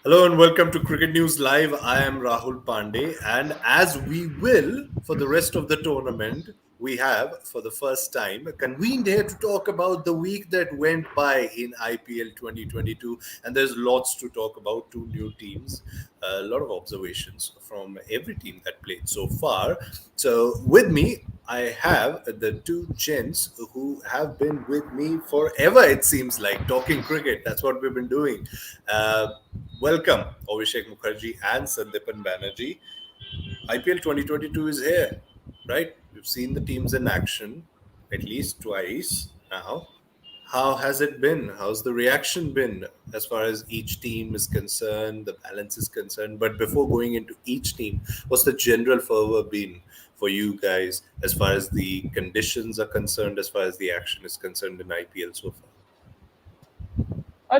Hello and welcome to Cricket News Live. I am Rahul Pandey, and as we will for the rest of the tournament, we have for the first time convened here to talk about the week that went by in IPL 2022. And there's lots to talk about. Two new teams, a lot of observations from every team that played so far. So, with me, I have the two gents who have been with me forever, it seems like, talking cricket. That's what we've been doing. Uh, Welcome, Abhishek Mukherjee and Sandipan Banerjee. IPL 2022 is here, right? We've seen the teams in action at least twice now. How has it been? How's the reaction been as far as each team is concerned, the balance is concerned? But before going into each team, what's the general fervor been for you guys as far as the conditions are concerned, as far as the action is concerned in IPL so far?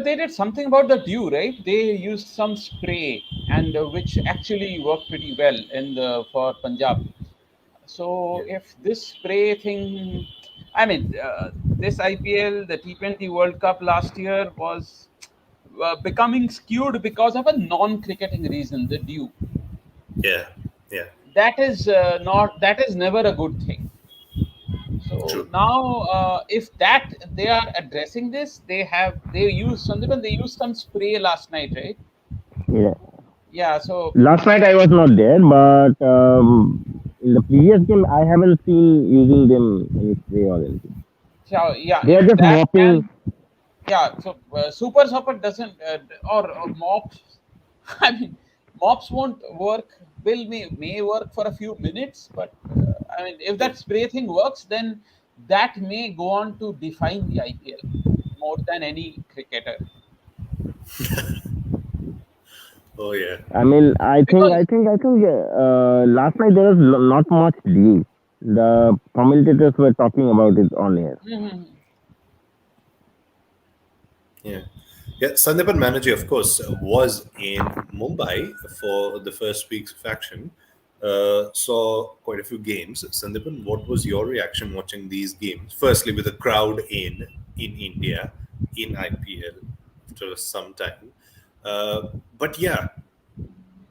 They did something about the dew, right? They used some spray, and which actually worked pretty well in the for Punjab. So Yeah. if this spray thing, I mean, this IPL, the T20 World Cup last year was becoming skewed because of a non-cricketing reason, the dew. Yeah. Yeah. That is not that is never a good thing. So True. now, if that they are addressing this, they use Sandipan. They used some spray last night, right? Yeah. Yeah. So Last night I was not there, but in the previous game I haven't seen using them any spray or anything. yeah, They if are just that mopping. can, yeah. So super stopper doesn't or mops. I mean, mops won't work. May work for a few minutes, but I mean, if Yeah. that spray thing works, then that may go on to define the IPL more than any cricketer. Oh, yeah. I mean, Because last night there was not much deal. The commentators were talking about it on air. mhm. Yeah. Yeah, Sandipan Banerjee, of course, was in Mumbai for the first week's of action. Saw quite a few games. Sandipan, what was your reaction watching these games? Firstly, with the crowd in India in IPL after some time. But yeah,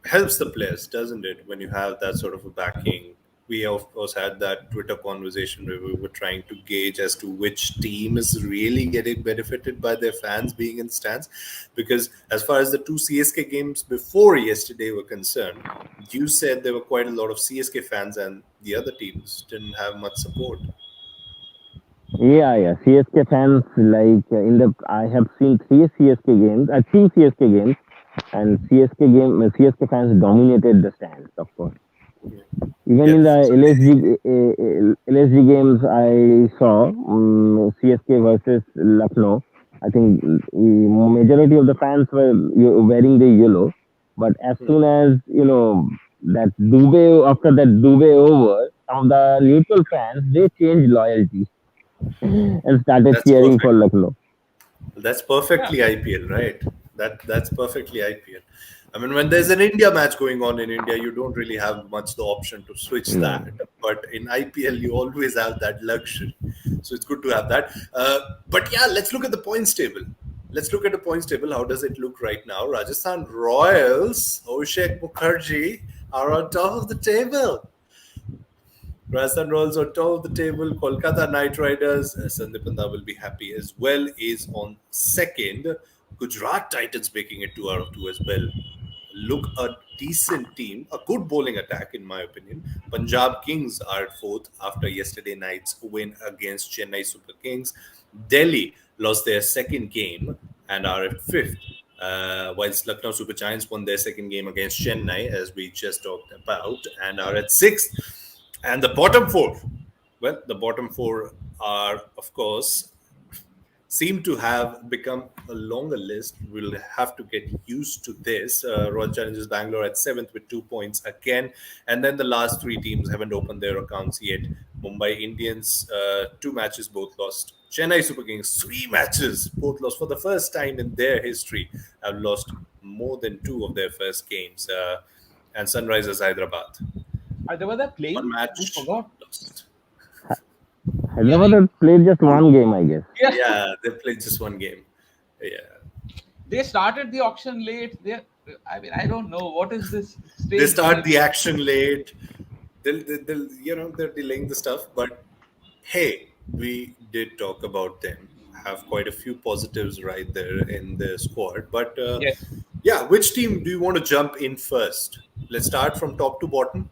helps the players, doesn't it, when you have that sort of a backing? We of course had that Twitter conversation where we were trying to gauge as to which team is really getting benefited by their fans being in stands, because as far as the two CSK games before yesterday were concerned, you said there were quite a lot of CSK fans and the other teams didn't have much support. Yeah. CSK fans I have seen three CSK games, two CSK games, and CSK fans dominated the stands, of course. Yeah, Even yeah. in the So LSG games, I saw CSK versus Lucknow. I think majority of the fans were wearing the yellow, but as soon as that Dubey after that Dubey over, some of the neutral fans they changed loyalty and started that's cheering for perfect. Lucknow. That's Yeah. perfectly IPL, right? That's perfectly IPL. I mean, when there's an India match going on in India, you don't really have much the option to switch No. that. But in IPL, you always have that luxury, so it's good to have that. But yeah, let's look at the points table. Let's look at the points table. How does it look right now? Rajasthan Royals, Abhishek Mukherjee are on top of the table. Rajasthan Royals on top of the table. Kolkata Knight Riders, Sandipan will be happy as well, is on second. Gujarat Titans making it 2 out of 2 as well. Look a decent team, a good bowling attack, in my opinion. Punjab Kings are at fourth after yesterday night's win against Chennai Super Kings. Delhi lost their second game and are at fifth. Whilst Lucknow Super Giants won their second game against Chennai, as we just talked about, and are at sixth. And the bottom four, well, the bottom four are, of course, seem to have become a longer list. We'll have to get used to this. Royal Challengers Bangalore at seventh with 2 points again. And then the last three teams haven't opened their accounts yet. Mumbai Indians, two matches, both lost. Chennai Super Kings, three matches, both lost. For the first time in their history, have lost more than two of their first games. And Sunrisers Hyderabad, They were they one playing? I match forgot. lost. Hyderabad had played just one game, I guess. Yeah. Yeah, they played just one game. Yeah. they started the auction late. I mean, I don't know what is this They strange start the behavior. action late. They'll they're delaying the stuff. But hey, we did talk about them. Have quite a few positives right there in the squad. But Yes. yeah, which team do you want to jump in first? Let's start from top to bottom.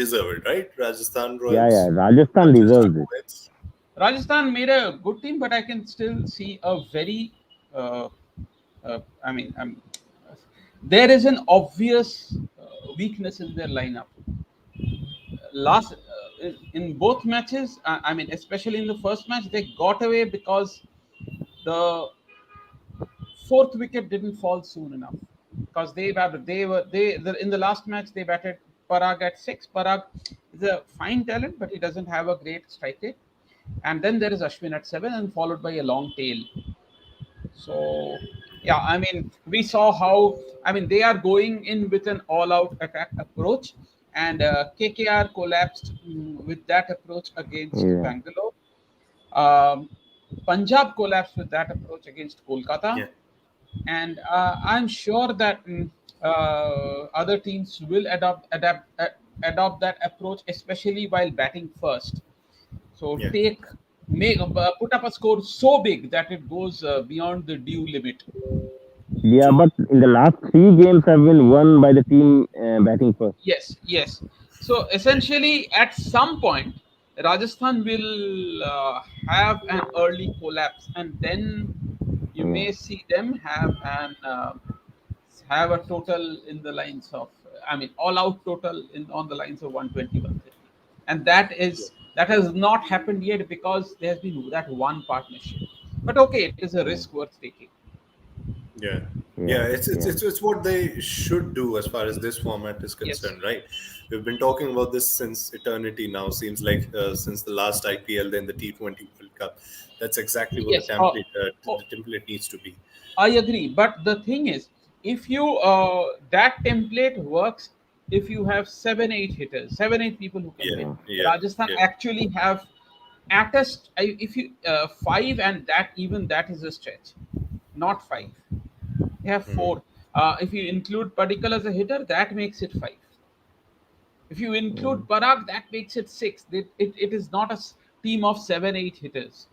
Deserve it, right? Rajasthan Yeah. Royals, Rajasthan not just deserves who it. wins. Rajasthan made a good team, but I can still see a very, uh, I mean, there is an obvious weakness in their lineup. Last in both matches, I mean, especially in the first match, they got away because the fourth wicket didn't fall soon enough. Because in the last match they batted Parag at six. Parag is a fine talent, but he doesn't have a great strike rate. And then there is Ashwin at seven, and followed by a long tail. So yeah, I mean, we saw how, I mean, they are going in with an all-out attack approach, and KKR collapsed with that approach against Yeah. Bangalore. Um, Punjab collapsed with that approach against Kolkata, Yeah, and I'm sure that other teams will adopt that approach, especially while batting first. So yeah. put up a score so big that it goes beyond the due limit. Yeah, True. but in the last three games have been won by the team batting first. Yes, yes. So essentially, at some point, Rajasthan will have an early collapse, and then you Yeah. may see them have a total in the lines of, I mean, all out total in on the lines of 120, 130, and that has not happened yet because there has been that one partnership. But okay, it is a Yeah. risk worth taking. Yeah. Yeah. Yeah, Yeah. it's what they should do as far as this format is Yes, concerned, right? We've been talking about this since eternity now. Seems like since the last IPL, then the T20 World Cup. That's exactly what yes. Oh, the template needs to be. I agree, but the thing is, if you that template works if you have seven, eight people who can Yeah, win. Yeah. yeah, Rajasthan yeah, actually have if you five, and that even that is a stretch, not five. They have four. If you include Padikkal as a hitter, that makes it five. If you include Mm. Parag, that makes it six. It is not a team of seven, eight hitters.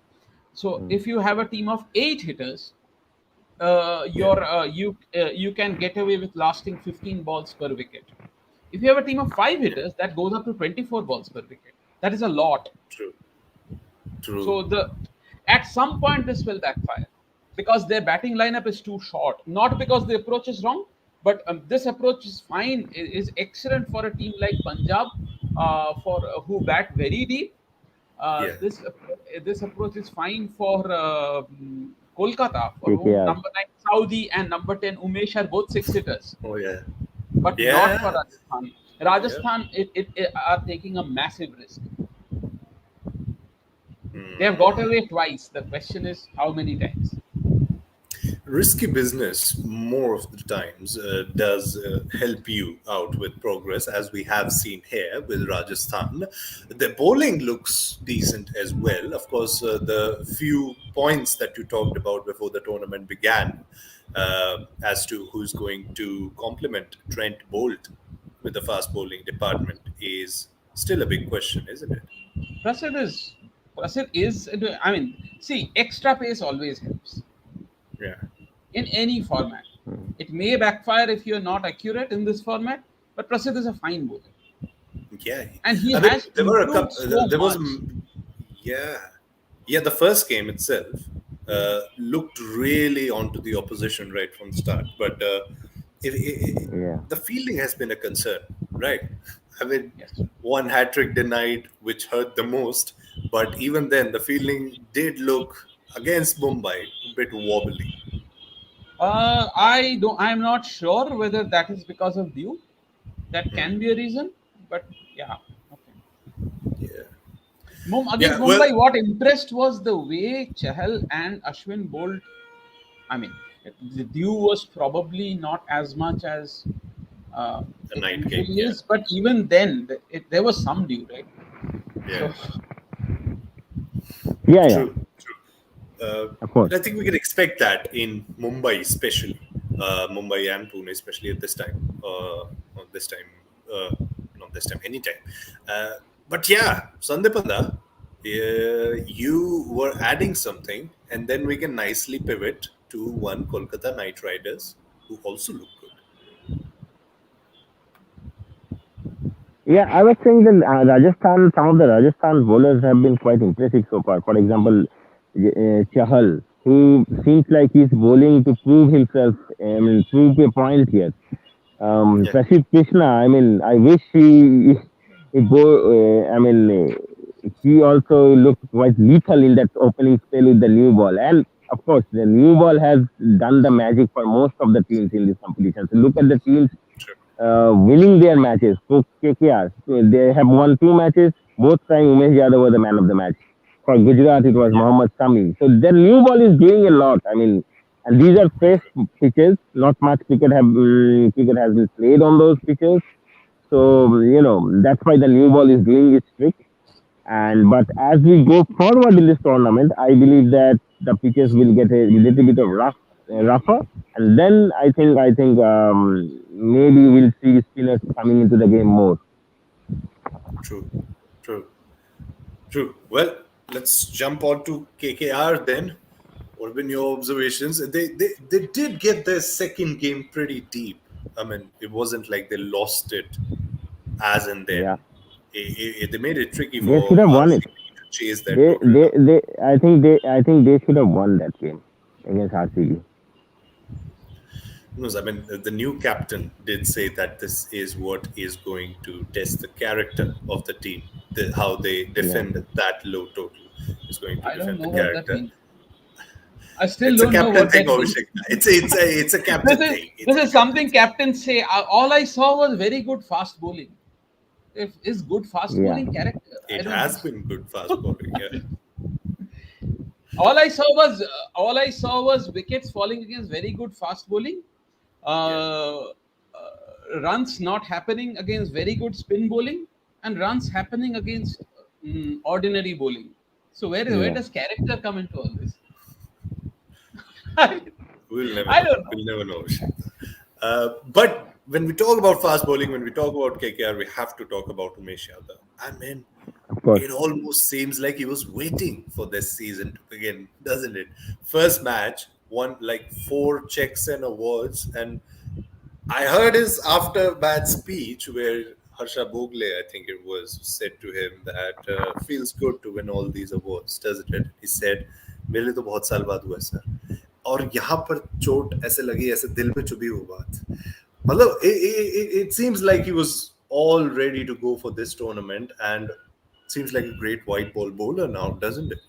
So Mm. if you have a team of eight hitters, yeah, you can get away with lasting 15 balls per wicket. If you have a team of five yeah. hitters, that goes up to 24 balls per wicket. That is a lot. True, true. So the at some point this will backfire because their batting lineup is too short. Not because the approach is wrong, but this approach is fine. Is excellent for a team like Punjab, for who bat very deep. Yeah, This approach is fine for Kolkata, for whom KKR. number nine Saudi and number 10 Umesh are both six hitters, oh yeah, but not for yeah, Rajasthan. yeah. Rajasthan it are taking a massive risk. They have got Hmm. away twice. The question is how many times? Risky business more of the times does help you out with progress, as we have seen here with Rajasthan. The bowling looks decent as well. Of course, the few points that you talked about before the tournament began, as to who's going to complement Trent Bolt with the fast bowling department, is still a big question, isn't it? Prasid is Prasid is. I mean, see, extra pace always helps Yeah. in any format. Mm. It may backfire if you're not accurate in this format, but Prasid is a fine bowler, Yeah, and he I mean, has there were a improved couple. so There was, much. yeah, yeah. The first game itself looked really onto the opposition right from the start, but Yeah. the fielding has been a concern, right? I mean, Yes. one hat trick denied, which hurt the most, but even then, the fielding did look against Mumbai a bit wobbly. I don't. I'm not sure whether that is because of dew. That can be a reason, but yeah. Okay. Yeah, Against yeah. Well, Mumbai, what impressed was the way Chahal and Ashwin bowled. I mean, the dew was probably not as much as a it night game. usually Yeah, is, but even then, there was some dew, right? yeah. So Yeah. Yeah. True, true. Of course. And I think we can expect that in Mumbai, especially Mumbai and Pune, especially at this time. Not this time, uh, not this time, anytime. Uh, but yeah, Sandipanda, you were adding something, and then we can nicely pivot to one Kolkata Knight Riders who also look good. Yeah, I was saying that Rajasthan, some of the Rajasthan bowlers have been quite impressive so far. For example, Chahal, who seems like he's bowling to prove himself, I mean, prove a point here. Yeah, Prasidh Krishna, I mean, I wish he go, he also looked quite lethal in that opening spell with the new ball. And of course, the new ball has done the magic for most of the teams in this competition. So look at the teams true, winning their matches. So KKR, so they have won two matches. Both time Umesh Yadav was the man of the match. For Gujarat, it was yeah, Mohammad Sami. So their new ball is doing a lot. I mean, and these are fresh pitches. Not much cricket has been played on those pitches. So that's why the new ball is doing its trick. And but as we go forward in this tournament, I believe that the pitches will get a little bit of rougher, and then I think maybe we'll see spinners coming into the game more. true, true. True. Well, let's jump on to KKR then. What have been your observations? They did get their second game pretty deep. I mean, it wasn't like they lost it as and Yeah, then. They made it tricky they should for have won it. RCB to chase that total down. I think they should have won that game against RCB. No, I mean, the new captain did say that this is what is going to test the character of the team. How they Yeah. defend that low total is going to I don't defend the know what that character. means. I still It's a don't know captain what thing, that means. Abhishek. It's a This captain is thing. It's this a is captain something thing. captains say. All I saw was very good fast bowling. If is good fast Yeah. bowling character, I It don't know. has been good fast bowling. Yeah, All I saw was wickets falling against very good fast bowling. yeah, Runs not happening against very good spin bowling, and runs happening against ordinary bowling. So where Yeah. does character come into all this? I, we'll never I know. don't know. We'll never know, Abhishek. But when we talk about fast bowling, when we talk about KKR, we have to talk about Umesh Yadav. I mean, Of course. it almost seems like he was waiting for this season to begin, doesn't it? First match, won like 4 checks and awards, and I heard his after match speech where Harsha Bogle, I think it was, said to him that feels good to win all these awards, doesn't it? He said, मेरे लिए तो बहुत साल बाद हुआ है sir और यहाँ पर चोट ऐसे लगी ऐसे दिल पे चुभी वो बात मतलब it seems like he was all ready to go for this tournament and seems like a great white ball bowler now, doesn't it?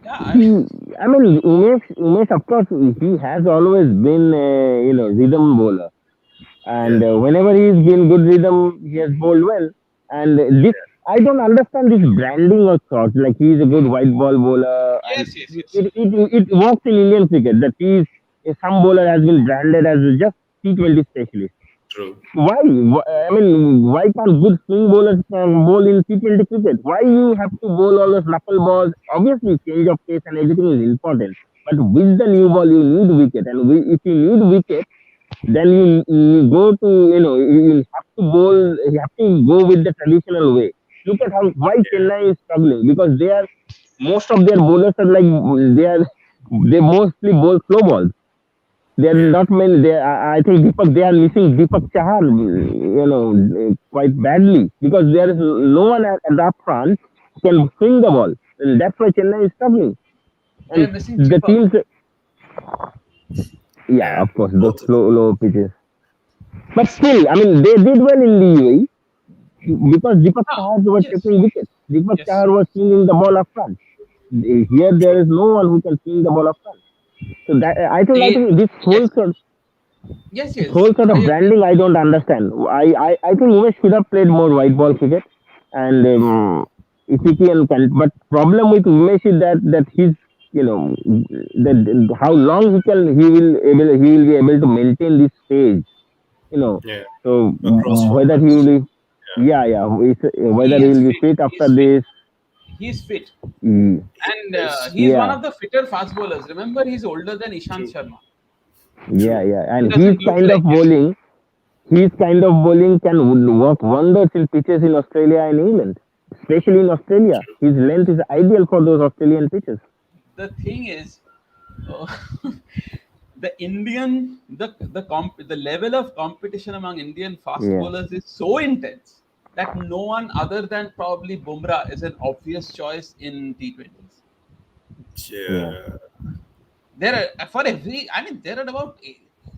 Yeah, He, I mean, Umesh, of course, he has always been, rhythm bowler. And Yeah, whenever he's been good rhythm, he has bowled well. And this, yeah, I don't understand this branding of sorts. Like he's a good white ball bowler, and yes, yes, yes. it works in Indian cricket that some bowler has been branded as just T20 specialist. true. Why? I mean, why can't good swing bowlers bowl in T20 cricket? Why you have to bowl all those knuckle balls? Obviously, change of pace and everything is important. But with the new ball, you need wicket, and if you need wicket, then you go to you have to bowl. You have to go with the traditional way. Look at how why Yeah, Chennai is struggling because they are most of their bowlers are like they mostly bowl slow balls. They are yeah, not many. I think they are missing Deepak Chahar, quite badly because there is no one at the front who can swing the ball. And that's why Chennai is struggling. They're And missing the chipper. teams, yeah, yeah. of course, those Both of them. slow low pitches. But still, I mean, they did well in the UAE because Deepak Ah, Chahar was yes, taking wickets. Deepak yes, Chahar was swinging the ball up front. Here, there True. is no one who can swing the ball up front. So that they, I think yes, yes, this yes. whole sort I of agree. branding I don't understand. I think Umesh should have played more white ball cricket, and if he can, but problem with Umesh is that he's that how long he will be able to maintain this stage, you know. Yeah, So across whether he will formats. be, Yeah, yeah, whether He he is will be fit. fit He's after fit. this. He's fit, Mm, and Yes. he's one yeah, of the fitter fast bowlers. Remember, he's older than Ishant True. Sharma. yeah, True. yeah. He And doesn't look like it. his kind of bowling can work wonders in pitches in Australia and England, especially in Australia. True. His length is ideal for those Australian pitches. The thing is, uh, the level of competition among Indian fast Yeah, bowlers is so intense that no one other than probably Bumrah is an obvious choice in T20s. yeah. Yeah. There are for every, I mean, there are about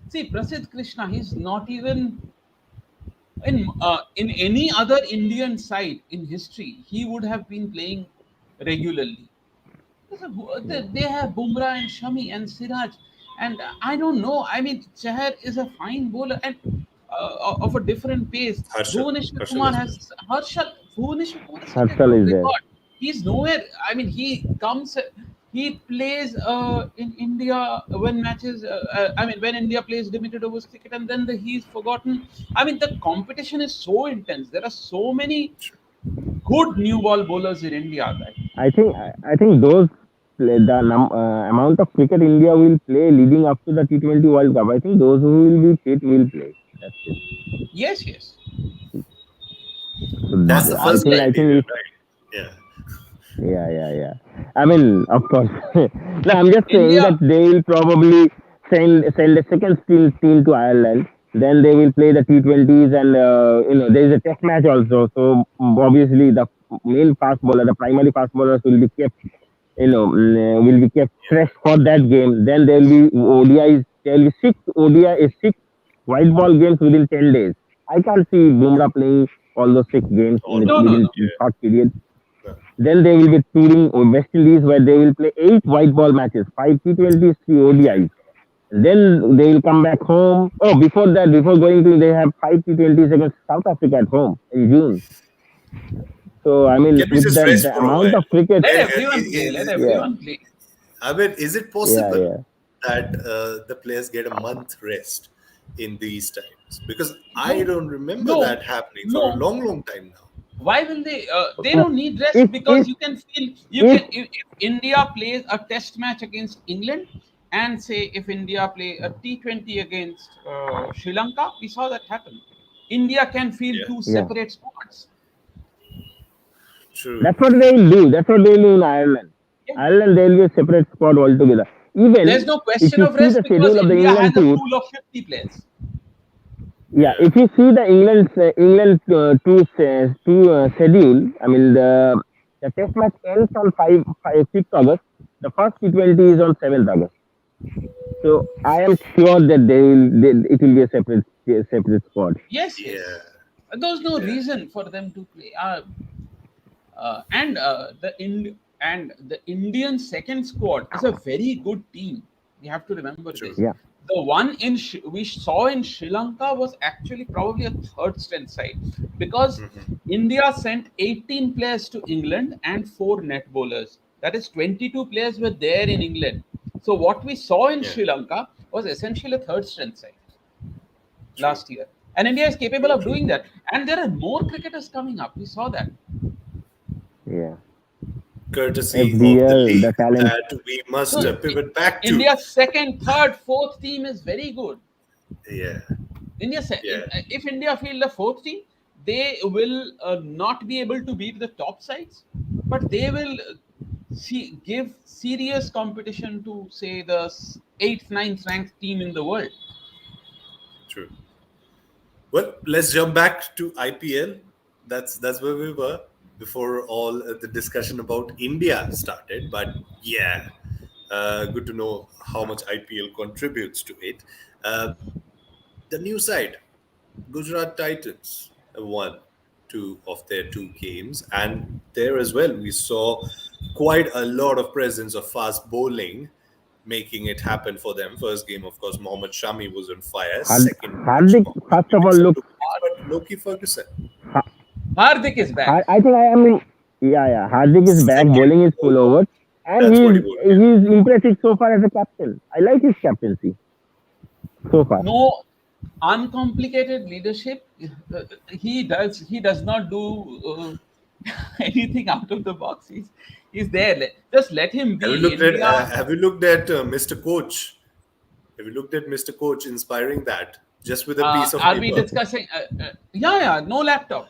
see Prasidh Krishna. He's not even in any other Indian side in history. He would have been playing regularly. They have Bumrah and Shami and Siraj, and I don't know. I mean, Chahar is a fine bowler and of a different pace. Harshal. Bhuvaneshwar Harshal Kumar is there. has Harshal. Bhuvaneshwar Kumar has such a Harshal good is there. record. He's nowhere. I mean, he comes. He plays in India when matches. I mean, when India plays limited overs cricket, and then he's forgotten. I mean, the competition is so intense. There are so many True. good new ball bowlers in India that I think amount of cricket India will play leading up to the T20 World Cup. I think those who will be fit will play. That's it. yes, yes. So That's the I first think Unlike criteria, right? Yeah. yeah. I mean, of course. No, I'm just saying India, that they will probably send a second team to Ireland. Then they will play the T20s, and there is a test match also. So obviously the main fast bowler, the primary fast bowlers will be kept, will be kept fresh Yeah. for that game. Then there will be ODIs. There will be six white ball games within 10 days. I can't see Bumrah playing all those six games All of no, no, them. within no. Yeah. short period. No. Then they will be touring West Indies where they will play eight white ball matches, five T20s, three Dear ODIs. God. Then they will come back home. Oh, before that, before going to, they have five T20s against South Africa at home in June. So, I mean, Can we with just that rest the for a amount while? of cricket, Let everyone play. Let yeah, everyone play. I mean, is it yeah, possible yeah. that the players get a month rest in these times? Because I No, don't remember no, that happening for a no. long, long time now. Why will they? They don't need rest If, because if, you can feel you if, can if India plays a test match against England and say if India play a T20 against Sri Lanka, we saw that happen. India can feel Yeah. two yeah, separate squads. True. that's what they will do. That's what they will do in Ireland. Yeah. Ireland, there will be a separate squad altogether. There's Even no if question you of see rest the because schedule of the India has England a tour, pool of 50 players. yeah, Yeah. if you see the England schedule, I mean the test match ends on 6th August. The first T20 is on 7th August. So I am sure that it will be a separate squad. Yes, Yeah. yes. There's no Yeah. reason for them to play. And the Indian second squad is a very good team. We have to remember True. this. Yeah, The one we saw in Sri Lanka was actually probably a third strength side because Hmm. India sent 18 players to England and four net bowlers. That is 22 players were there in England. So what we saw in Yeah. Sri Lanka was essentially a third strength side True. last year. And India is capable True. of True. doing that. And there are more cricketers coming up. We saw that. yeah. Courtesy of the FDL, the league talent. that we must So pivot back to. India's second, third, fourth team is very good. Yeah. Yeah. If India field a fourth team, they will not be able to beat the top sides, but they will give serious competition to say the eighth, ninth ranked team in the world. True. Well, let's jump back to IPL. That's where we were before all the discussion about India started. But yeah, good to know how much IPL contributes to it. Uh, the new side, Gujarat Titans, have won two of their two games, and there as well we saw quite a lot of presence of fast bowling, making it happen for them. First game, of course, Mohammad Shami was on fire. Second match, Hardik, Mohammad first Shami of all, mixed up two looks. wickets, but Loki Ferguson, Hardik is back. I think I mean, yeah. Hardik is back. second Bowling is full over. over, and That's what he would. Yeah. he's impressive so far as a captain. I like his captaincy so far. No uncomplicated leadership. He does not do anything out of the box. He's there. Just let him Have you be. looked at India. Mr. Coach? Have you looked at Mr. Coach inspiring that just with a piece of Are we paper? discussing? Yeah. No laptop.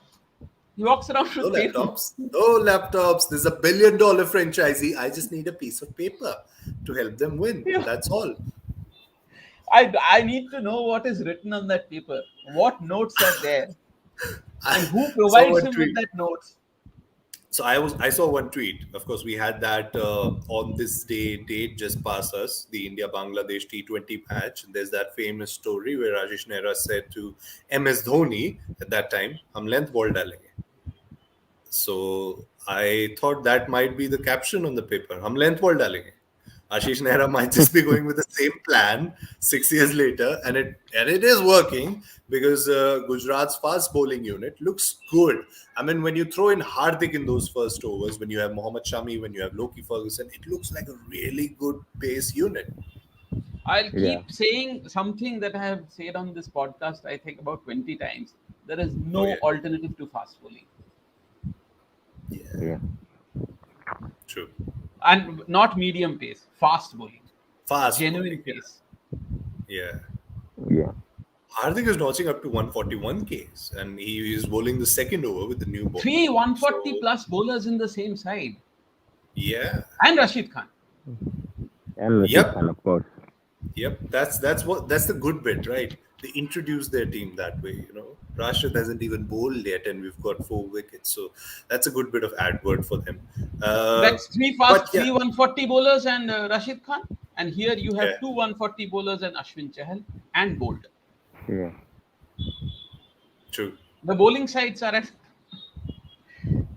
He walks around No with paper. laptops. No laptops. There's $1 billion franchisee. I just need a piece of paper to help them win. Yeah. That's all. I need to know what is written on that paper. What notes are there, I and who saw provides one him with tweet. that notes? So I saw one tweet. Of course, we had that on this date just past us, the India Bangladesh T20 match. And there's that famous story where Rajesh Nehra said to MS Dhoni at that time, "हम length ball डालेंगे." So I thought that might be the caption on the paper. हम length ball डालेंगे. Ashish Nehra might just be going with the same plan 6 years later, and it is working because Gujarat's fast bowling unit looks good. I mean, when you throw in Hardik in those first overs, when you have Mohammad Shami, when you have Loki Ferguson, it looks like a really good pace unit. I'll Yeah, keep saying something that I have said on this podcast, I think about 20 times. There is Oh no yeah, alternative to fast bowling. yeah, yeah, true. And not medium pace, fast bowling. Fast Genuine bowling, pace. yeah. yeah. Hardik is notching up to 141 Ks, and he is bowling the second over with the new ball. Three 140 So plus bowlers in the same side. yeah, And Rashid Khan. And Rashid yep. Khan, of course. Yep, that's the good bit, right? They introduce their team that way, you know. Rashid hasn't even bowled yet, and we've got 4 wickets, so that's a good bit of advert for them. That's But yeah, three 140 bowlers and Rashid Khan. And here you yeah, have two 140 bowlers and Ashwin Chahal and Bolt. Yeah, true. The bowling sides are at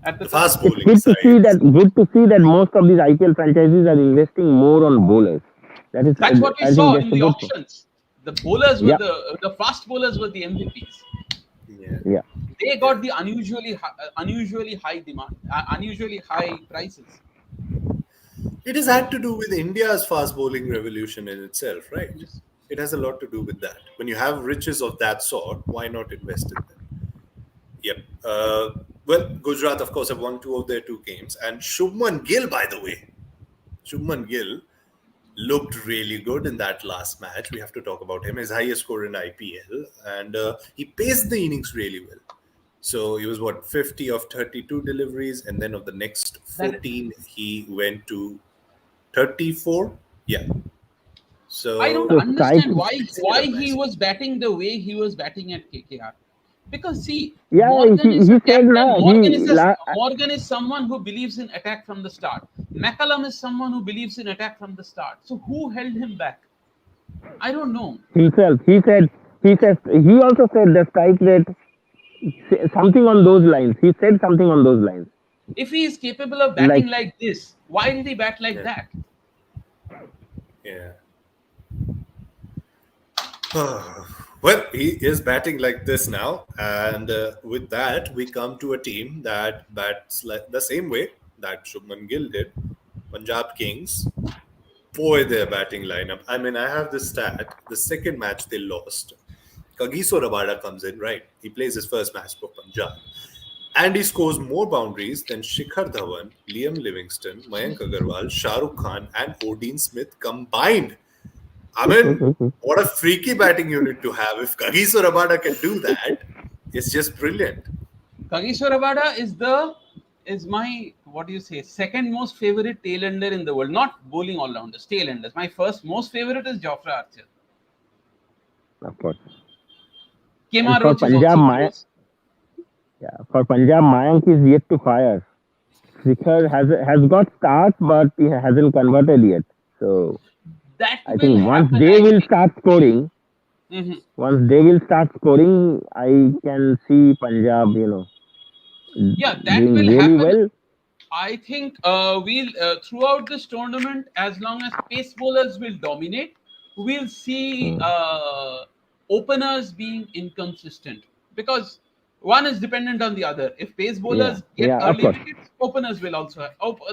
the The top. fast it's bowling good to see that. sides, Good to see that most of these IPL franchises are investing more on bowlers. That is, That's what we I think saw in that's a the good thing. auctions. The bowlers were Yeah, the fast bowlers were the MVPs. yeah, yeah, They yeah. got the unusually high demand, unusually high prices. It has had to do with India's fast bowling revolution in itself, right? Yes. It has a lot to do with that. When you have riches of that sort, why not invest in them? Yep. Well, Gujarat, of course, have won 2 of their 2 games. And Shubman Gill, by the way, Shubman Gill looked really good in that last match. We have to talk about him. His highest score in IPL. And he paced the innings really well. So he was what, 50 of 32 deliveries. And then of the next That 14, he went to 34. Yeah. I don't So so strike. understand pacing it why up he nicely. was batting the way he was batting at KKR. Because see, Yeah, Morgan is a he said captain. na Morgan is someone who believes in attack from the start. McCallum is someone who believes in attack from the start. So who held him back? I don't know. himself. He also said the strike rate something on those lines. He said something on those lines. If he is capable of Like batting like this, why did he bat like Yeah. that? Yeah. Well, he is batting like this now, and with that, we come to a team that bats like the same way that Shubman Gill did. Punjab Kings. Boy, their batting lineup. I mean, I have this stat. The second match they lost, Kagiso Rabada comes in, right? He plays his first match for Punjab. And he scores more boundaries than Shikhar Dhawan, Liam Livingston, Mayank Agarwal, Shah Rukh Khan, and Odin Smith combined. I mean, what a freaky batting unit to have. If Kagiso Rabada can do that, it's just brilliant. Kagiso Rabada is my, what do you say, second most favorite tailender in the world. Not bowling all rounders, tailenders. My first most favorite is Jofra Archer. of course. And Kemar Roach is also close. For Punjab, Mayank is yet to fire. Shikhar has got start, but he hasn't converted yet. So That I will think happen, I think. Mhm. once they will start scoring, I can see Punjab, Yeah, that doing will really happen. well. I think we'll throughout this tournament, as long as pace bowlers will dominate, we'll see Mm. openers being inconsistent because one is dependent on the other. If pace Yeah, bowlers get yeah, of early course. wickets, openers will also.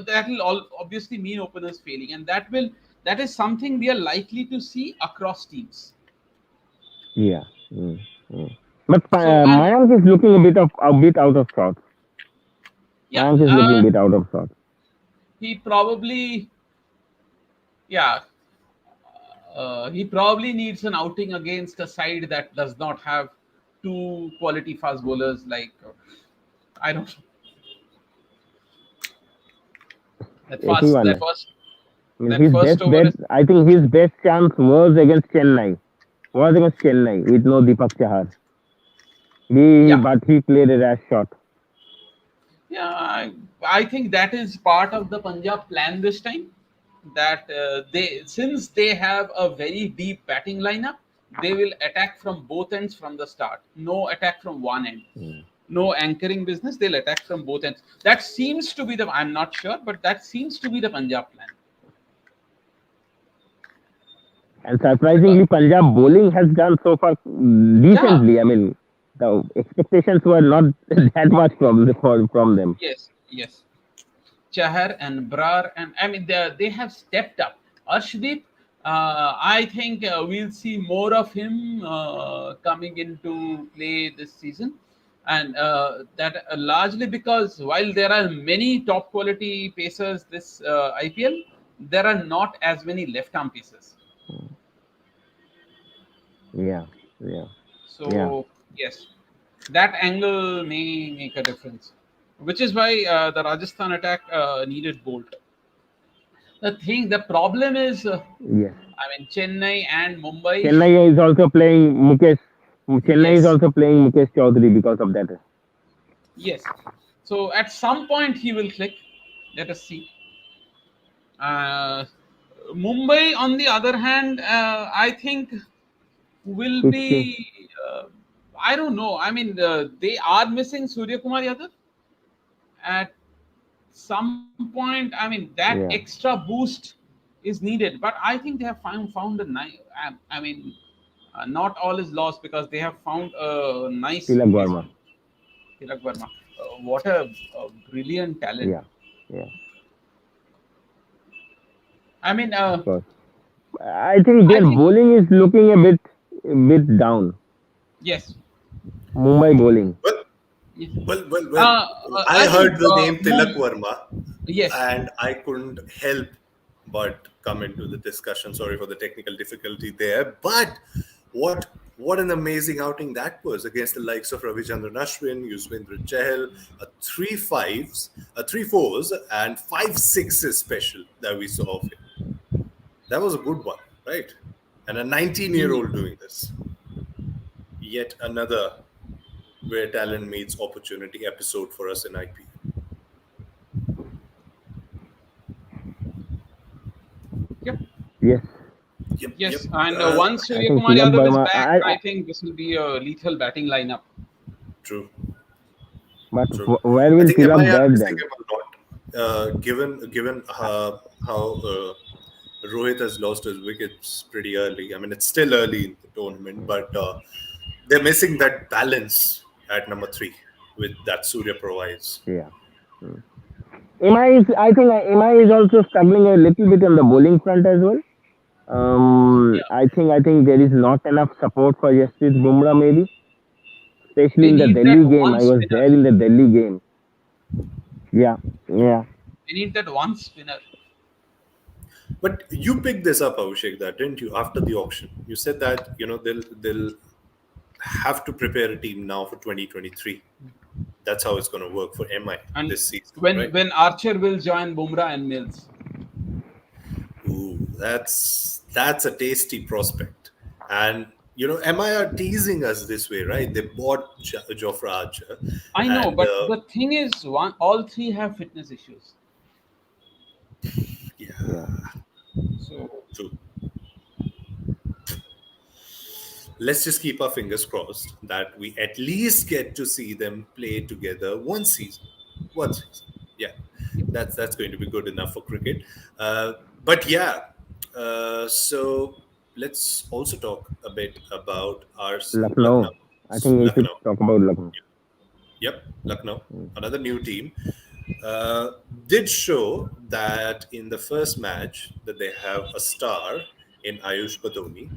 That will all obviously mean openers failing, and that is something we are likely to see across teams. Yeah. Mm, mm. But So and Mayank is looking a bit out of sorts. Yeah, Mayank is looking a bit out of sorts. he probably, yeah, he probably needs an outing against a side that does not have two quality fast bowlers like I don't know, that first Anyone. that first I mean, that his first best over bet, is, I think his best chance was against Chennai. Was against Chennai with no Deepak Chahar. yeah, But he played a rash shot. yeah. I think that is part of the Punjab plan this time. That they, since they have a very deep batting lineup, they will attack from both ends from the start. No attack from one end. Mm. No anchoring business. They'll attack from both ends. That seems to be the. I'm not sure, but that seems to be the Punjab plan. And Because surprisingly, Punjab bowling has done so far yeah, decently. I mean, the expectations were not that much from them. yes, yes. Chahar and Brar, and I mean they have stepped up. Arshdeep, I think we'll see more of him coming into play this season, and that largely because while there are many top quality pacers this IPL, there are not as many left arm pacers. Yeah, yeah, yeah. So yes, that angle may make a difference, which is why the Rajasthan attack needed Bolt. The problem is, Yes. I mean, Chennai and Mumbai. Chennai is also playing Mukesh. Chennai is Yes, also playing Mukesh Chaudhary because of that. yes. So at some point he will click. Let us see. Uh, Mumbai, on the other hand, I think will It's be. I don't know. I mean, they are missing Surya Kumar Yadav at some point. I mean, that yeah. extra boost is needed, but I think they have found a nice. I mean, not all is lost because they have found a nice Tilak Verma. replacement. Tilak Verma, what a brilliant talent. Yeah, yeah. I mean, Of course. I think I their think bowling is looking a bit down. yes, Mumbai bowling. Well, yes. well. I I think heard the name Tilak Verma, yes, and I couldn't help but come into the discussion. Sorry for the technical difficulty there. But what what an amazing outing that was against the likes of Ravichandran Ashwin, Yuzvendra Chahal, a three fives, a three fours, and five sixes special that we saw of him. That was a good one, right? And a 19-year-old doing this. Yet another where talent meets opportunity episode for us in IPL. yep, Yes. Yep. yes. And once I Surya think Kumar Tilak Yadav is Verma. back, I think this will be a lethal batting lineup. True. But True. where I will think Tilak MI are bat missing then? him a lot. Given how Rohit has lost his wickets pretty early. I mean, it's still early in the tournament, but they're missing that balance at number three with that Surya provides. Yeah. Mm. I think MI is also struggling a little bit on the bowling front as well. Yeah, I think there is not enough support for Jasprit Bumrah maybe, especially they in the need Delhi that game. one I was spinner. there in the Delhi game. Yeah, yeah. They need that one spinner. But you picked this up, Abhishek, that didn't you? After the auction, you said that they'll have to prepare a team now for 2023. That's how it's going to work for MI And this season, when right? when Archer will join Bumrah and Mills. Ooh, that's a tasty prospect. And MI are teasing us this way, right? They bought Jofra Archer, I know, and but the thing is, all three have fitness issues. yeah, Yeah. So true. Let's just keep our fingers crossed that we at least get to see them play together one season. One season. Yeah, that's going to be good enough for cricket. But yeah, so let's also talk a bit about our Lucknow. Lucknow. I think we should Lucknow. talk about Lucknow. Yep, Lucknow, another new team, did show that in the first match that they have a star in Ayush Badoni.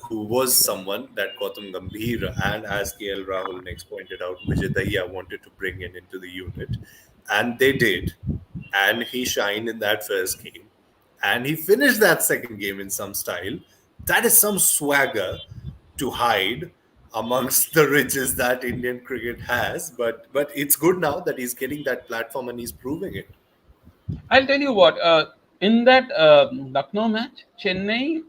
who was someone that Gautam Gambhir and, as KL Rahul next pointed out, Vijay Dahiya wanted to bring in into the unit. And they did. And he shined in that first game. And he finished that second game in some style. That is some swagger to hide amongst the riches that Indian cricket has. But it's good now that he's getting that platform and he's proving it. I'll tell you what. In that Lucknow match, Chennai,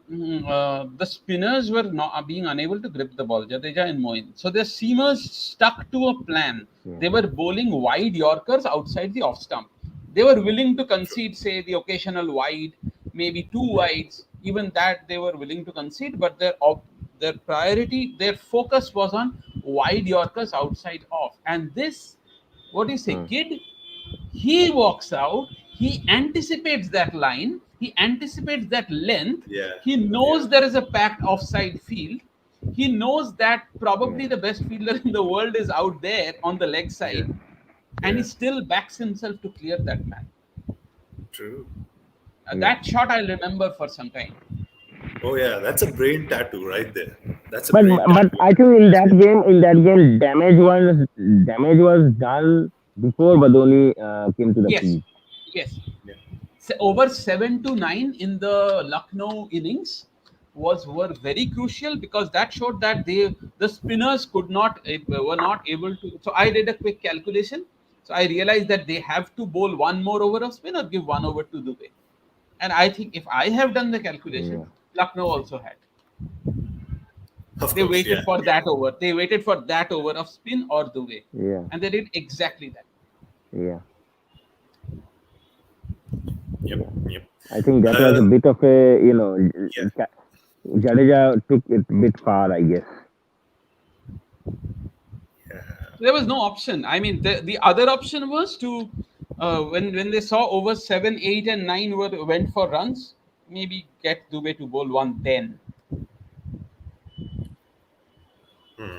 the spinners were not being unable to grip the ball, Jadeja and Moin. So the seamers stuck to a plan. They were bowling wide Yorkers outside the off stump. They were willing to concede, say, the occasional wide, maybe two wides. Even that they were willing to concede, but their priority, their focus was on wide Yorkers outside off. And this, what do you say, kid? He walks out, he anticipates that line, he anticipates that length, Yeah. he Yeah. knows there is a packed offside field, he knows that probably Yeah. the best fielder in the world is out there on the leg Yeah. side, and he Yeah. still backs himself to clear that man. True. Yeah. That shot I'll remember for some time. Oh yeah, that's a brain tattoo right there. That's a But brain but tattoo. I think in that game, damage was done before Badoni came to the Yes, field. yes. Yeah. Over 7 to 9 in the Lucknow innings were very crucial, because that showed that the spinners were not able to. So I did a quick calculation. So I realized that they have to bowl one more over of spin or give one over to Dubey. And I think if I have done the calculation, Yeah. Lucknow also had. Of They course, waited yeah, for yeah, that over. They waited for that over of spin or Dubey, Yeah. and they did exactly that. Yeah. yep, Yeah. yep. I think that was a Uh, bit of a yeah, Jadeja took it a bit far, I guess. yeah, There was no option. I mean, the other option was to when they saw over 7, 8, and 9 went for runs, maybe get Dubey to bowl one then.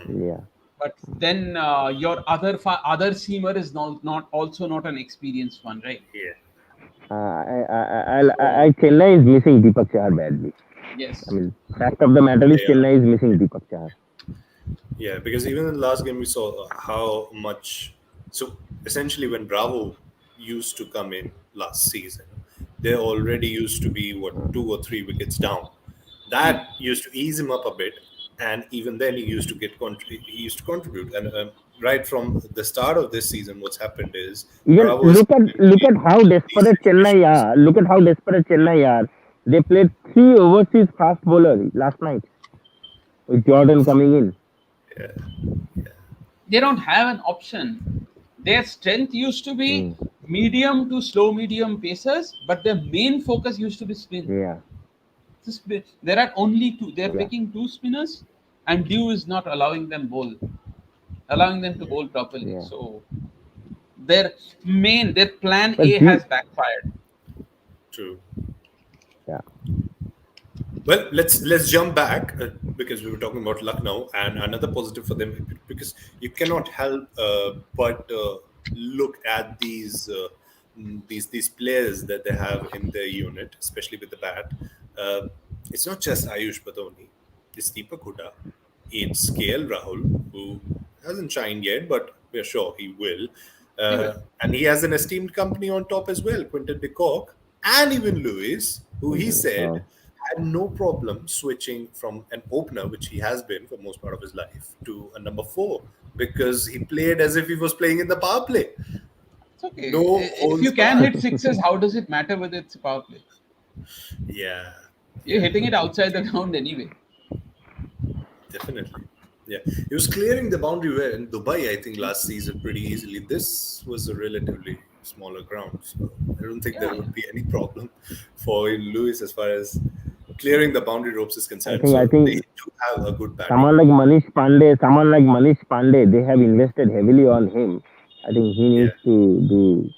Yeah. But then your other seamer is not an experienced one, right? yeah. Chennai is missing Deepak Chahar badly. I Yes. mean, fact of the matter is They are. Chennai is missing Deepak Chahar. Yeah, because even in the last game we saw how much. So essentially, when Bravo used to come in last season, they already used to be what 2 or 3 wickets down. Hmm. That used to ease him up a bit, and even then he used to contribute. And right from the start of this season, what's happened is Even Bravo has come in look at how these desperate Chennai situations. are. Look at how desperate Chennai are. They played three overseas fast bowlers last night with Jordan coming in. Yeah, They don't have an option. Their strength used to be Mm. medium to slow medium pacers, but their main focus used to be spin. Yeah. There are only two. They're Yeah. picking two spinners, and Dew is not allowing them to bowl properly. Yeah. So their plan But A the has backfired. true. yeah. Well, let's jump back because we were talking about Lucknow and another positive for them, because you cannot help but look at these players that they have in their unit, especially with the bat. It's not just Ayush Badoni, it's Deepak Huda, it's KL Rahul, who hasn't shined yet, but we're sure he will. He will. And he has an esteemed company on top as well, Quinton de Kock, and even Lewis, who he said Oh. had no problem switching from an opener, which he has been for most part of his life, to a number 4, because he played as if he was playing in the power play. It's okay. No If you holds can barred. hit sixes, how does it matter whether it's a power play? Yeah, You're yeah, hitting it outside the ground anyway. definitely. Yeah, he was clearing the boundary where in Dubai, I think, last season pretty easily. This was a relatively smaller ground, so I don't think there Yeah. would be any problem for Lewis as far as clearing the boundary ropes is I concerned. think I So they think do have a good batting. someone like Manish Pandey, they have invested heavily on him. I think he Yeah, needs to do,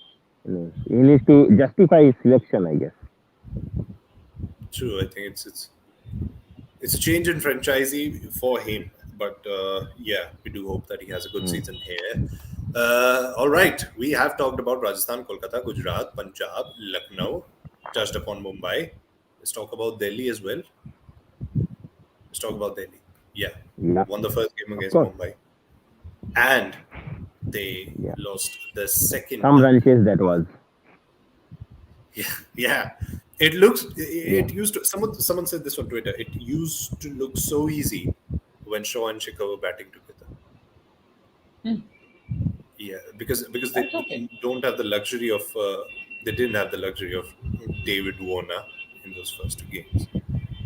he needs to justify his selection, I guess. true. I think it's a change in franchisee for him. But yeah, we do hope that he has a good Mm. season here. All right, we have talked about Rajasthan, Kolkata, Gujarat, Punjab, Lucknow, touched upon Mumbai. Let's talk about Delhi as well. Let's talk about Delhi. Yeah, Yeah, won the first game of against course. Mumbai, and they Yeah, lost the second some one. run chase that was. Yeah, yeah. It looks. Yeah, It used to. Someone said this on Twitter. It used to look so easy when Shaw and Shikhar were batting together. Hmm, Yeah, because they that's okay. don't have the luxury of. They didn't have the luxury of David Warner in those first two games.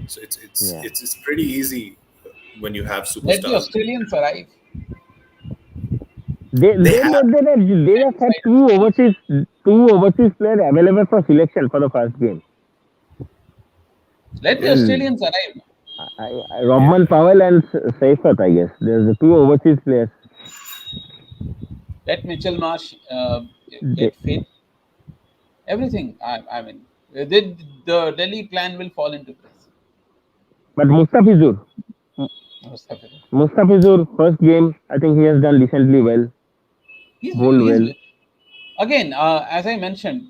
So yeah. it's pretty easy when you have Let the superstars. Australians arrive. They They they have. made that they just had two overseas players available for selection for the first game. Let the Yeah, Well, Australians arrive. yeah, Robman Powell and Seifert, I guess. There's the two overseas players. Let Mitchell Marsh They, get fit. Everything. I mean, the Delhi plan will fall into place. but Mustafizur, first game, I think he has done decently well, bowled He's well. again, as I mentioned,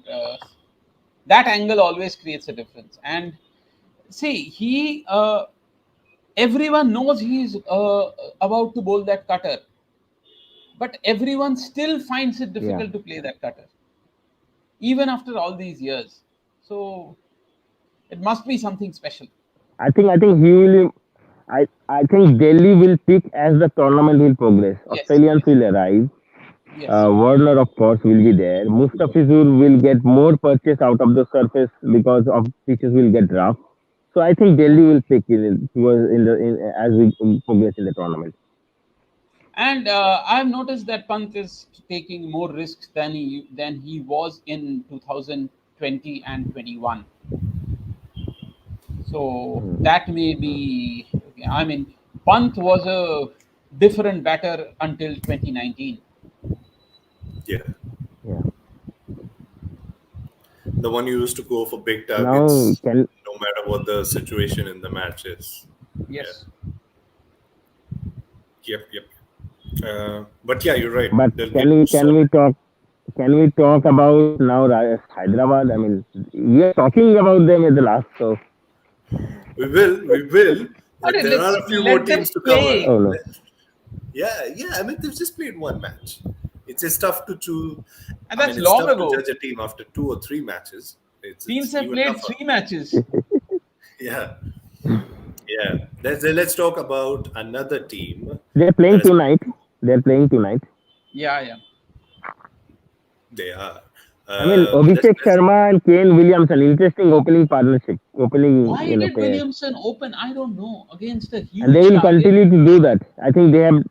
that angle always creates a difference. And see, everyone knows he's about to bowl that cutter, but everyone still finds it Yeah, difficult to play that cutter, even after all these years. So it must be something special. I think he will. I think Delhi will pick as the tournament will progress. Yes, Australians yes, will arrive. yes. Warner, of course, will be there. Mustafizur will get more purchase out of the surface because of pitches will get rough. So I think Delhi will pick as we progress in the tournament. And I've noticed that Pant is taking more risks than he was in 2020 and 21. So Mm, that may be. I mean, Pant was a different batter until 2019. yeah. yeah. The one who used to go for big Now targets, can no matter what the situation in the match is. Yeah. Yes. Yep. Yep. But yeah, you're right. but They'll can get we can solid. we talk can we talk about now Hyderabad? I mean, we are talking about them at the last. So We will. We will. Okay, There are a few more let them teams to cover. oh play. no, Yeah, yeah. I mean, they've just played one match. It's tough to choose. And I mean, that's it's long tough to ago. judge a team after two or three matches. Teams It's have even played tougher. 3 matches. Yeah, yeah. Let's talk about another team they're that playing is. tonight. They're playing tonight. Yeah, yeah. They are. I mean, Let's Abhishek let's Sharma and Kane Williamson, interesting opening partnership, opening Why did pair, Williamson open? I don't know. and they will continue to do that. I think they have.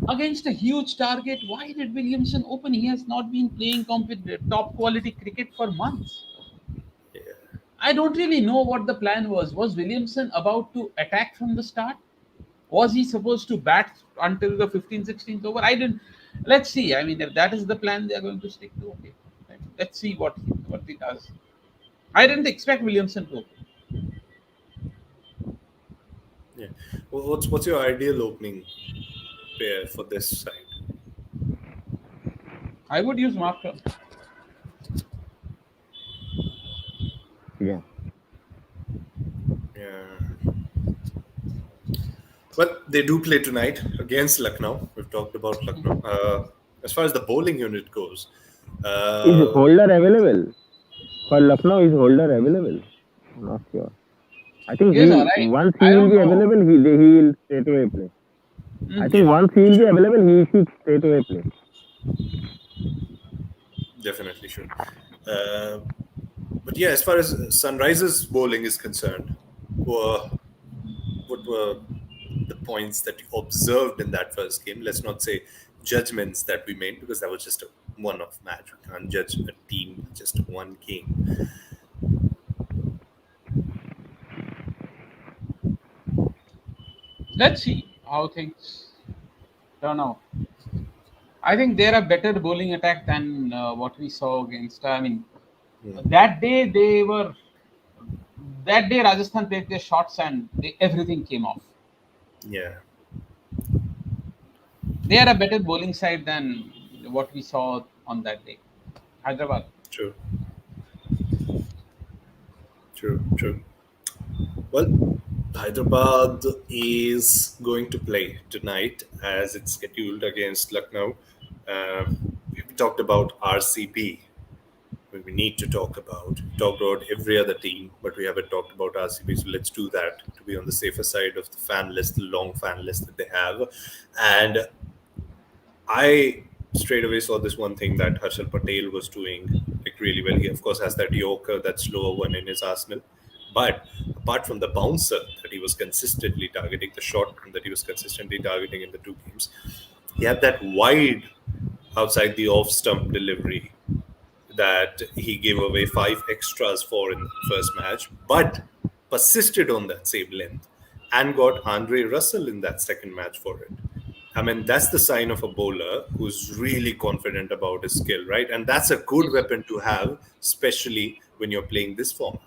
Against a huge target, why did Williamson open? He has not been playing top quality cricket for months. yeah. I don't really know what the plan was. Was Williamson about to attack from the start? Was he supposed to bat until the 15th, 16th over? I didn't. Let's see. I mean, if that is the plan they are going to stick to, okay. Let's see what he does. I didn't expect Williamson to open. Yeah. Well, what's your ideal opening pair for this side? I would use Marker. Yeah, Yeah. Well, they do play tonight against Lucknow. We've talked about Lucknow. As far as the bowling unit goes, is uh, Holder available for Lucknow? Is Holder available? Not sure. I think He is alright. once he I will don't be know. available, he will straight away play. I think yeah, once he will be should available, he should straight away play. definitely should. Uh, but yeah, as far as Sunrisers bowling is concerned, were what were the points that you observed in that first game? Let's not say judgments that we made because that was just a one-off match. We can't judge a team just one game. Let's see how things turn out. I think they're a better bowling attack than what we saw against. I mean, that day they were. That day Rajasthan played their shots and everything came off. Yeah, They are a better bowling side than what we saw on that day. Hyderabad. true, true. Well, Hyderabad is going to play tonight as it's scheduled against Lucknow. We talked about RCB. We need to talk about. We talked about every other team, but we haven't talked about RCB. So let's do that to be on the safer side of the fan list, the long fan list that they have. And I straight away saw this one thing that Harshal Patel was doing like really well. He of course has that Yorker, that slower one in his arsenal. But apart from the bouncer that he was consistently targeting, the short that he was consistently targeting in the two games, he had that wide outside the off stump delivery that he gave away five extras for in the first match, but persisted on that same length and got Andre Russell in that second match for it. I mean, that's the sign of a bowler who's really confident about his skill, right? And that's a good Yes. weapon to have, especially when you're playing this format.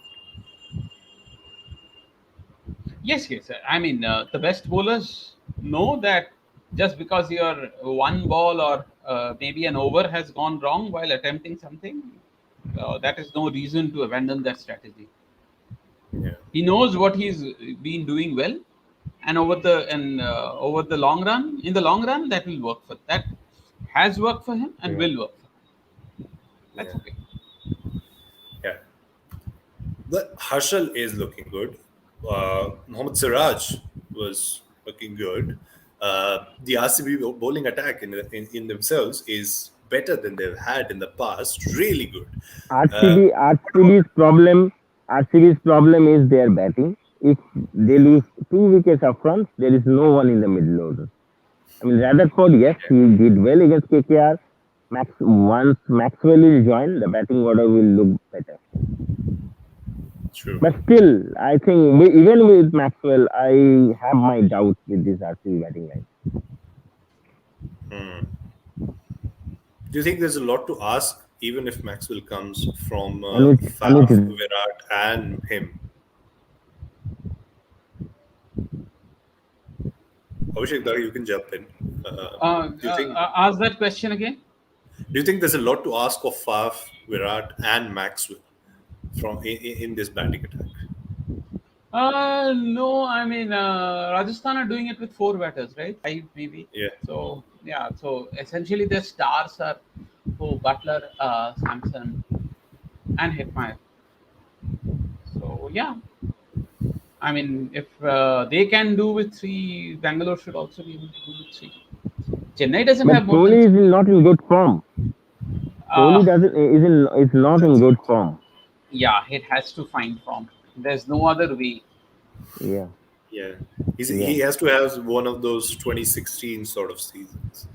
Yes, yes. I mean, the best bowlers know that just because your one ball or maybe an over has gone wrong while attempting something, that is no reason to abandon that strategy. Yeah, He knows what he's been doing well, and over the long run, in the long run, that will work for that has worked for him and Yeah. will work for him. That's yeah, okay. yeah. But Harshal is looking good. Mohammad Siraj was looking good. The RCB bowling attack in themselves is better than they've had in the past. Really good. Uh, RCB's problem is their batting. If they lose two wickets up front, there is no one in the middle order. I mean, Rutherford, yes, he did well against KKR. Once Maxwell will join, the batting order will look better. true. But still, I think even with Maxwell, I have my doubts with this RCB batting line. Do you think there's a lot to ask, even if Maxwell comes from Anuj, Faf, Virat, and him? Abhishek, Dar, you can jump in. Do you think? Ask that question again. Do you think there's a lot to ask of Faf, Virat, and Maxwell from in this batting attack? No, I mean Rajasthan are doing it with four batters, right? Five maybe. Yeah, So yeah, so essentially their stars are Butler, Samson, and Hitmyer. So yeah, I mean if they can do with three, Bangalore should also be able to do with three. Chennai doesn't but have more than Kohli is three. not in good form. Uh, Kohli doesn't is not in that's good also form. yeah, it has to find form. There's no other way. Yeah, yeah. yeah. He has to have one of those 2016 sort of seasons,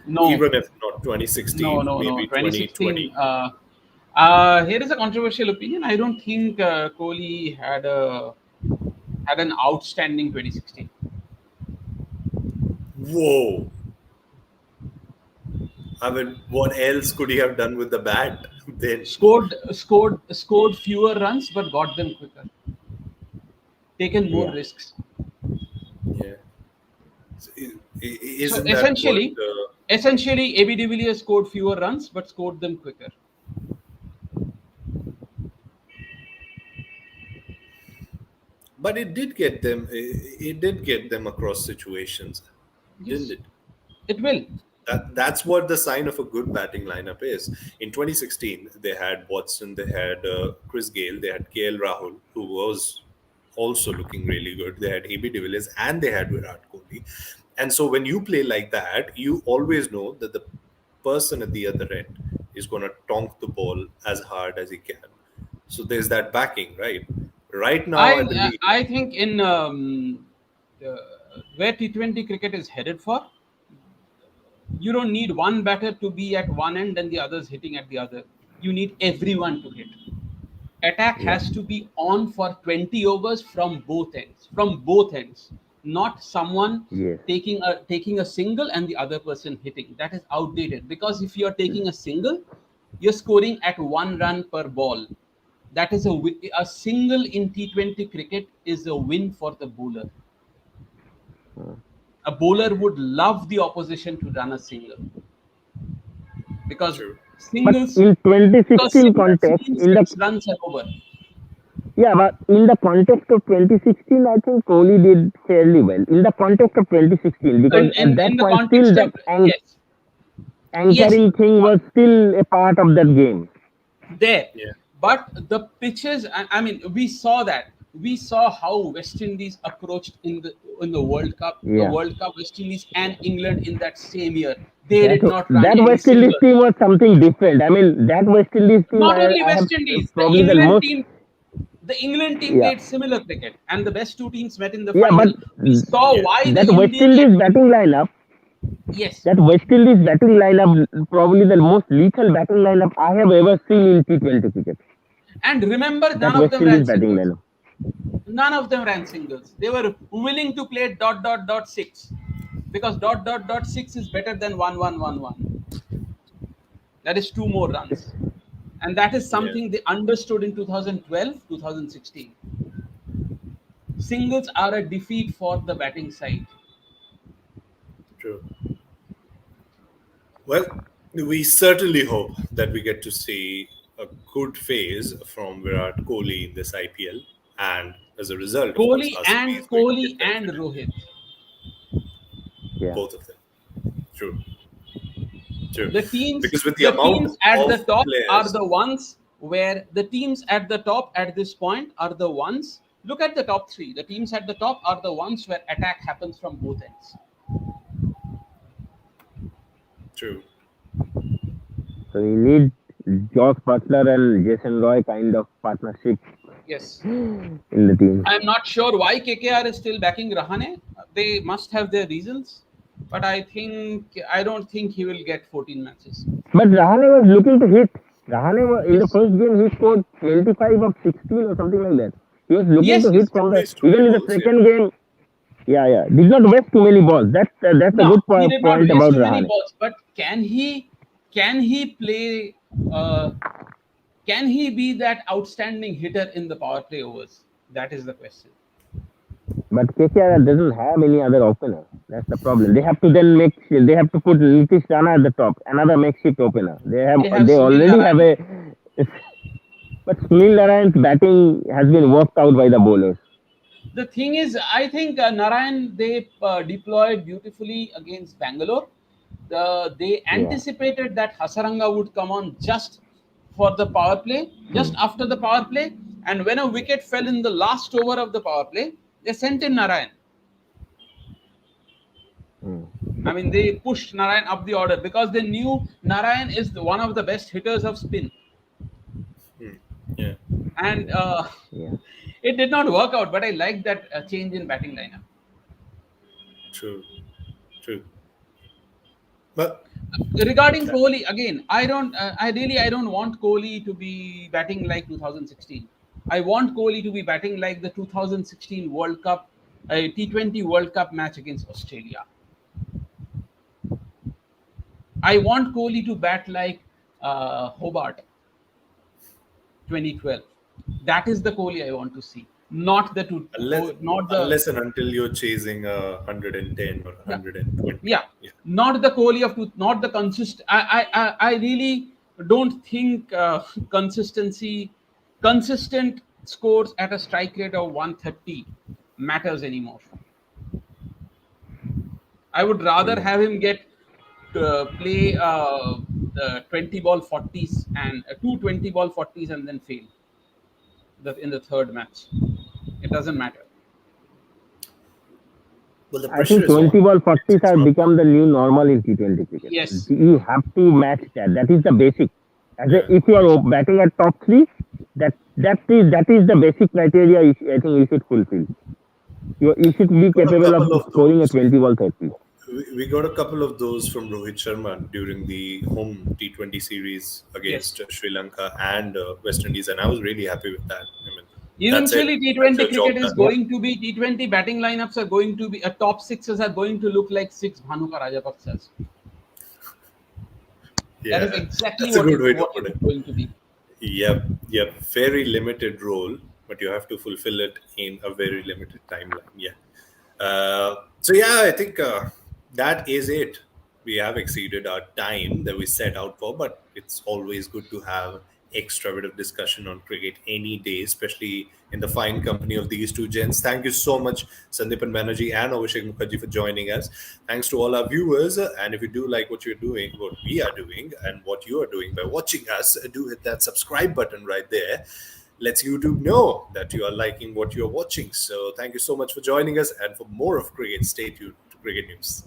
No, even if not 2016, no. maybe 2016. 2020. Here is a controversial opinion. I don't think Kohli had an outstanding 2016. Whoa! I mean, what else could he have done with the bat then? Scored fewer runs, but got them quicker. Taken more Yeah. risks. Yeah. So, So isn't that what? essentially, AB de Villiers scored fewer runs, but scored them quicker. But it did get them. It did get them across situations, didn't Yes, it? it will. That's what the sign of a good batting lineup is. In 2016, they had Watson, they had Chris Gale, they had KL Rahul, who was also looking really good. They had AB de Villiers and they had Virat Kohli. And so when you play like that, you always know that the person at the other end is going to tonk the ball as hard as he can. So there's that backing, right? Right now, I believe. I think in uh, where T20 cricket is headed for, you don't need one batter to be at one end and the others hitting at the other. You need everyone to hit. Attack Yeah. has to be on for 20 overs from both ends. From both ends, not someone Yes. taking a single and the other person hitting. That is outdated because if you are taking a single, you're scoring at 1 run per ball. That is a single in T20 cricket is a win for the bowler. A bowler would love the opposition to run a single because True. But singles in because 2016 singles context, means 6 runs are over. Yeah, but in the context of 2016, I think Kohli did fairly well. In the context of 2016, because at In that the point, still context of, that yes, yes, anchoring thing was still a part of that game. there. Yeah. But the pitches, I mean, we saw that. We saw how West Indies approached in the World Cup, Yeah, West Indies and England in that same year. They that did not run that any West Indies singles. team was something different. I mean, that West Indies team, Not only I have West Indies, probably the most. the England team Yeah, played similar cricket, and the best two teams met in the yeah, but final. We saw Yeah. why the that West Indian, Indies batting lineup, yes, that West Indies batting lineup, probably the most lethal batting lineup I have ever seen in T20 cricket. and remember, That none of West them ran Indies batting singles. lineup. None of them ran singles. They were willing to play dot dot dot six, because dot dot dot six is better than 1 1 1 1. That is two more runs, and that is Yeah. something they understood in 2012, 2016. Singles are a defeat for the batting side. True. Well, we certainly hope that we get to see a good phase from Virat Kohli in this IPL, and as a result, of course, RCB is going to Kohli get and benefited. Rohit. Yeah. Both of them. True. True. The teams, Because with the the amount teams at of the top are players, the ones where the teams at the top at this point are the ones. Look at the top three. The teams at the top are the ones where attack happens from both ends. true. So we need Josh Butler and Jason Roy kind of partnership Yes. in the team. I am not sure why KKR is still backing Rahane. They must have their reasons, but I don't think he will get 14 matches. But Rahane was looking to hit. Rahane was, in the Yes. first game he scored 25 of 16 or something like that. He was looking Yes. to hit Yes. from the Waste too even many in the balls, yeah. second game. Yeah, yeah. Did not waste too many balls. That's a No, good he did not point waste about too many Rahane. balls. But can he play? Uh, can he be that outstanding hitter in the power play overs? That is the question. But KKR doesn't have any other opener. That's the problem. They have to then they have to put Nitish Rana at the top, another makeshift opener. They have They Sunil already have Narayan. a but Sunil Narayan's batting has been worked out by the bowlers. The thing is, I think Narayan, they deployed beautifully against Bangalore. They Yeah. anticipated that Hasaranga would come on just for the power play, just Hmm. after the power play, and when a wicket fell in the last over of the power play, they sent in Narayan. Hmm. I mean, they pushed Narayan up the order because they knew Narayan is one of the best hitters of spin, Hmm. Yeah. and Yeah. it did not work out. But I like that change in batting lineup. True. True. But Regarding Kohli, again, I don't want Kohli to be batting like 2016. I want Kohli to be batting like the 2016 World Cup, T20 World Cup match against Australia. I want Kohli to bat like Hobart 2012. That is the Kohli I want to see, not the unless not the, unless and until you're chasing a 110 or yeah, 120. yeah, Yeah. not the Kohli of not the consist. I really don't think consistent scores at a strike rate of 130 matters anymore. I would rather Hmm. have him get play the 20 ball 40s and two 20 ball 40s and then fail in the third match. It doesn't matter. Well, the I pressure think is on. 20 ball It's, 40s it's have not. become the new normal in T20 cricket. Yes. You have to match that. That is the basic. Yeah. If you are batting at top three, that is the basic criteria. I think you should fulfill. You should be Got a capable of couple of scoring a those. 20 ball 30. We got a couple of those from Rohit Sharma during the home T20 series Yes. against Sri Lanka and West Indies, and I was really happy with that. I mean, that's it. Eventually, That's T20 your cricket job is done. Yeah. going to be T20 batting lineups are going to be top sixes are going to look like six Bhanuka Rajapaksas. That is Yeah, exactly that's a good way to what put it is it. going to be. Yep, yep. Very limited role, but you have to fulfill it in a very limited timeline. Yeah. So yeah, I think that is it. We have exceeded our time that we set out for, but it's always good to have extra bit of discussion on cricket any day, especially in the fine company of these two gents. Thank you so much, Sandipan Banerjee and Abhishek Mukherjee, for joining us. Thanks to all our viewers. And if you do like what you're doing, what we are doing, and what you are doing by watching us, do hit that subscribe button right there. Lets YouTube know that you are liking what you're watching. So thank you so much for joining us. And for more of cricket, stay tuned to Cricket News.